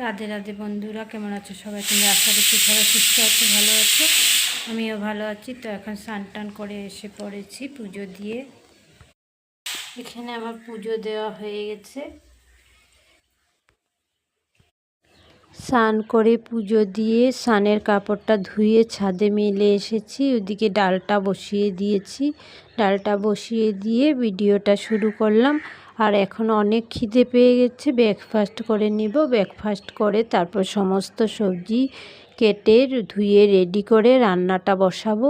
রাধে রাধে বন্ধুরা, কেমন আছো সবাই? তোমরা আশা করছি সবাই সুস্থ আছো, ভালো আছো। আমিও ভালো আছি। তো এখন স্নান টান করে এসে পড়েছি পুজো দিয়ে। এখানে আমার পুজো দেওয়া হয়ে গেছে। স্নান করে পুজো দিয়ে স্নানের কাপড়টা ধুয়ে ছাদে মেলে এসেছি। ওদিকে ডালটা বসিয়ে দিয়েছি। ডালটা বসিয়ে দিয়ে ভিডিওটা শুরু করলাম। আর এখন অনেক খিদে পেয়ে গেছে, ব্রেকফাস্ট করে নিব। ব্রেকফাস্ট করে তারপর সমস্ত সবজি কেটে ধুয়ে রেডি করে রান্নাটা বসাবো।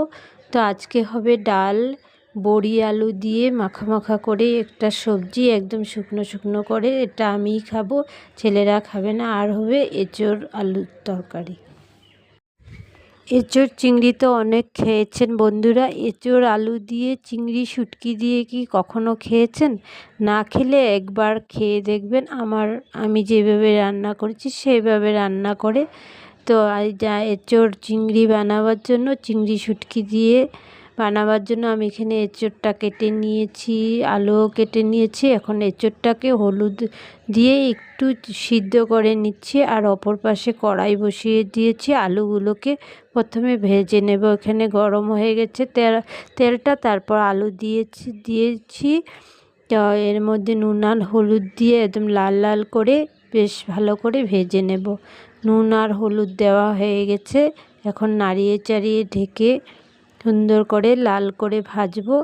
তো আজকে হবে ডাল, বড়ি আলু দিয়ে মাখা মাখা করে একটা সবজি, একদম শুকনো শুকনো করে। এটা আমিই খাবো, ছেলেরা খাবে না। আর হবে এঁচোড় আলুর তরকারি। এঁচোড় চিংড়ি তো অনেক খেয়েছেন বন্ধুরা। এঁচোড় আলু দিয়ে, চিংড়ি শুটকি দিয়ে কি কখনো খেয়েছেন? না খেলে একবার খেয়ে দেখবেন। আমি যেভাবে রান্না করেছি সেইভাবে রান্না করে। তো যা এঁচোড় চিংড়ি বানাবার জন্য, চিংড়ি শুটকি দিয়ে বানাবার জন্য আমি এখানে এঁচোড়টা কেটে নিয়েছি, আলুও কেটে নিয়েছি। এখন এঁচোড়টাকে হলুদ দিয়ে একটু সিদ্ধ করে নিচ্ছি। আর অপর পাশে কড়াই বসিয়ে দিয়েছি। আলুগুলোকে প্রথমে ভেজে নেব। এখানে গরম হয়ে গেছে তেলটা। তারপর আলু দিয়েছি। তো এর মধ্যে নুন আর হলুদ দিয়ে একদম লাল লাল করে বেশ ভালো করে ভেজে নেব। নুন আর হলুদ দেওয়া হয়ে গেছে। এখন নাড়িয়ে চাড়িয়ে ঢেকে সুন্দর করে লাল করে ভাজবো।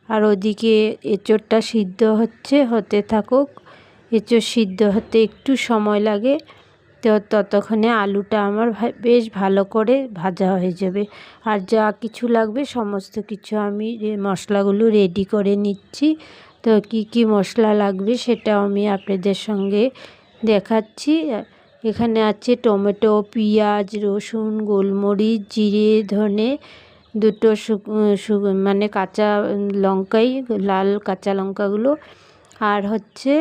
আর ওদিকে এঁচোড়টা সিদ্ধ হতে থাকুক। এঁচোড় সিদ্ধ হতে একটু সময় লাগে। তো ততক্ষণে আলুটা আমার বেশ ভালো করে ভাজা হয়ে যাবে। আর যা কিছু লাগবে সমস্ত কিছু আমি মশলাগুলো রেডি করে নিচ্ছি। তো কি কি মশলা লাগবে সেটাও আমি আপনাদের সঙ্গে দেখাচ্ছি। এখানে আছে টমেটো, পেঁয়াজ, রসুন, গোলমরিচ, জিরে, ধনে, দুটো মানে কাঁচা লঙ্কাই, লাল কাঁচা লঙ্কাগুলো। আর হচ্ছে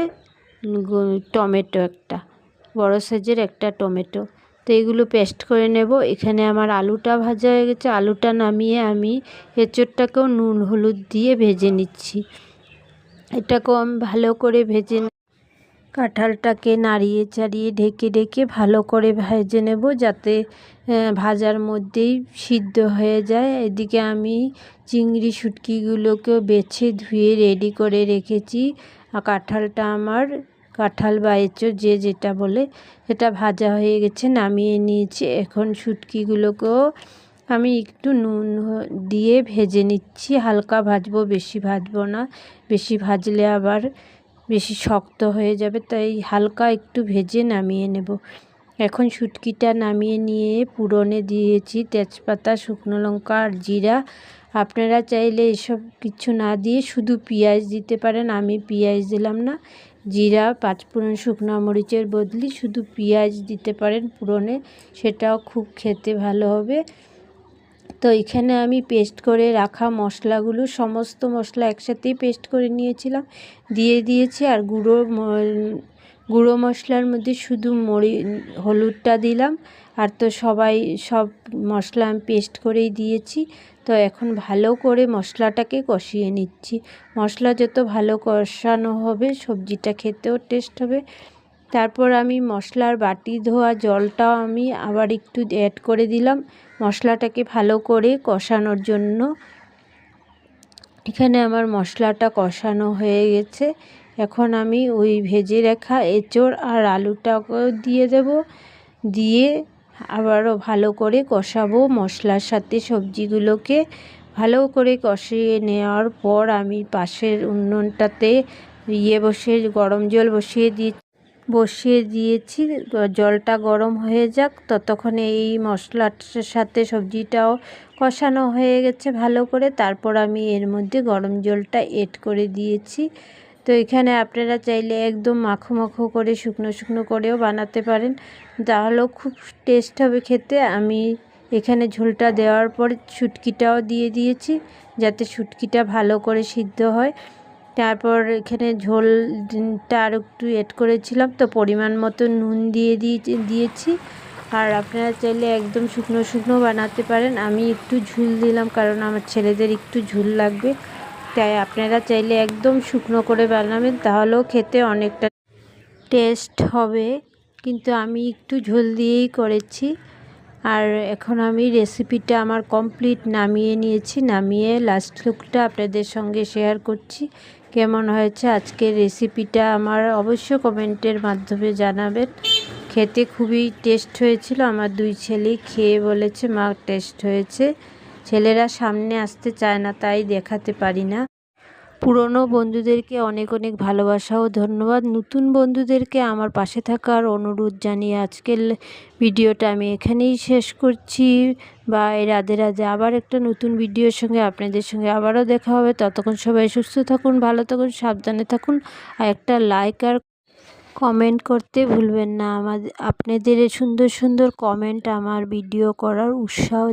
টমেটো, একটা বড় সাইজের একটা টমেটো। তো এগুলো পেস্ট করে নেব। এখানে আমার আলুটা ভাজা হয়ে গেছে। আলুটা নামিয়ে আমি এঁচোড়টাকেও নুন হলুদ দিয়ে ভেজে নিচ্ছি। এটাকেও আমি ভালো করে ভেজে কাঁঠালটাকে নাড়িয়ে চাড়িয়ে ঢেকে ঢেকে ভালো করে ভেজে নেব, যাতে ভাজার মধ্যেই সিদ্ধ হয়ে যায়। এদিকে আমি চিংড়ি শুটকিগুলোকেও বেছে ধুয়ে রেডি করে রেখেছি। আর কাঁঠালটা আমার, কাঁঠাল বা এঁচোড় যে যেটা বলে, সেটা ভাজা হয়ে গেছে, নামিয়ে নিয়েছি। এখন শুটকিগুলোকেও আমি একটু নুন দিয়ে ভেজে নিচ্ছি। হালকা ভাজবো, বেশি ভাজবো না। বেশি ভাজলে আবার বেশি শক্ত হয়ে যাবে, তাই হালকা একটু ভেজে নামিয়ে নেব। এখন শুটকিটা নামিয়ে নিয়ে ফোড়নে দিয়েছি তেজপাতা, শুকনো লঙ্কা আর জিরা। আপনারা চাইলে এসব কিছু না দিয়ে শুধু পেঁয়াজ দিতে পারেন। আমি পেঁয়াজ দিলাম না। জিরা, পাঁচফোড়ন, শুকনো মরিচের বদলে শুধু পেঁয়াজ দিতে পারেন ফোড়নে, সেটাও খুব খেতে ভালো হবে। তো এখানে আমি পেস্ট করে রাখা মশলাগুলো, সমস্ত মশলা একসাথেই পেস্ট করে নিয়েছিলাম, দিয়ে দিয়েছি। আর গুঁড়ো মশলার মধ্যে শুধু হলুদটা দিলাম। আর তো সব মশলা আমি পেস্ট করেই দিয়েছি। তো এখন ভালো করে মশলাটাকে কষিয়ে নিচ্ছি। মশলা যত ভালো কষানো হবে সবজিটা খেতেও টেস্ট হবে। তারপর আমি মশলার বাটি ধোয়া জলটাও আমি আবার একটু অ্যাড করে দিলাম মশলাটাকে ভালো করে কষানোর জন্য। এখানে আমার মশলাটা কষানো হয়ে গেছে। এখন আমি ওই ভেজে রাখা এঁচোড় আর আলুটাকেও দিয়ে দেব। দিয়ে আবারও ভালো করে কষাবো মশলার সাথে সবজিগুলোকে। ভালো করে কষিয়ে নেওয়ার পর আমি পাশের উনুনটাতে গরম জল বসিয়ে দিয়েছি। জলটা গরম হয়ে যাক, ততক্ষণে এই মশলাটার সাথে সবজিটাও কষানো হয়ে গেছে ভালো করে। তারপর আমি এর মধ্যে গরম জলটা এড করে দিয়েছি। তো এখানে আপনারা চাইলে একদম মাখো মাখো করে শুকনো শুকনো করেও বানাতে পারেন, তাহলেও খুব টেস্ট হবে খেতে। আমি এখানে ঝোলটা দেওয়ার পর শুটকিটাও দিয়ে দিয়েছি, যাতে শুটকিটা ভালো করে সিদ্ধ হয়। তারপর এখানে ঝোলটা আর একটু এড করেছিলাম, তো পরিমাণ মতো নুন দিয়েছি। আর আপনারা চাইলে একদম শুকনো শুকনো বানাতে পারেন। আমি একটু ঝোল দিলাম, কারণ আমার ছেলেদের একটু ঝোল লাগবে। তাই আপনারা চাইলে একদম শুকনো করে বানাবেন, তাহলেও খেতে অনেকটা টেস্ট হবে। কিন্তু আমি একটু ঝোল দিয়েই করেছি। আর এখন আমি রেসিপিটা আমার কমপ্লিট নামিয়ে নিয়েছি, নামিয়ে লাস্ট লুকটা আপনাদের সঙ্গে শেয়ার করছি। কেমন হয়েছে আজকের রেসিপিটা আমার অবশ্য কমেন্টের মাধ্যমে জানাবেন। খেতে খুবই টেস্ট হয়েছিল। আমার 2 ছেলেই খেয়ে বলেছে মা টেস্ট হয়েছে। ছেলেরা সামনে আসতে চায় না, তাই দেখাতে পারি না। পুরনো বন্ধুদেরকে অনেক অনেক ভালোবাসা ও ধন্যবাদ। নতুন বন্ধুদেরকে আমার পাশে থাকার অনুরোধ জানিয়ে আজকের ভিডিওটা আমি এখানেই শেষ করছি। বাই, রাধে রাধে। আবার একটা নতুন ভিডিওর সঙ্গে আপনাদের সঙ্গে আবারও দেখা হবে। ততক্ষণ সবাই সুস্থ থাকুন, ভালো থাকুন, সাবধানে থাকুন। আর একটা লাইক আর কমেন্ট করতে ভুলবেন না। আপনাদের সুন্দর সুন্দর কমেন্ট আমার ভিডিও করার উৎসাহ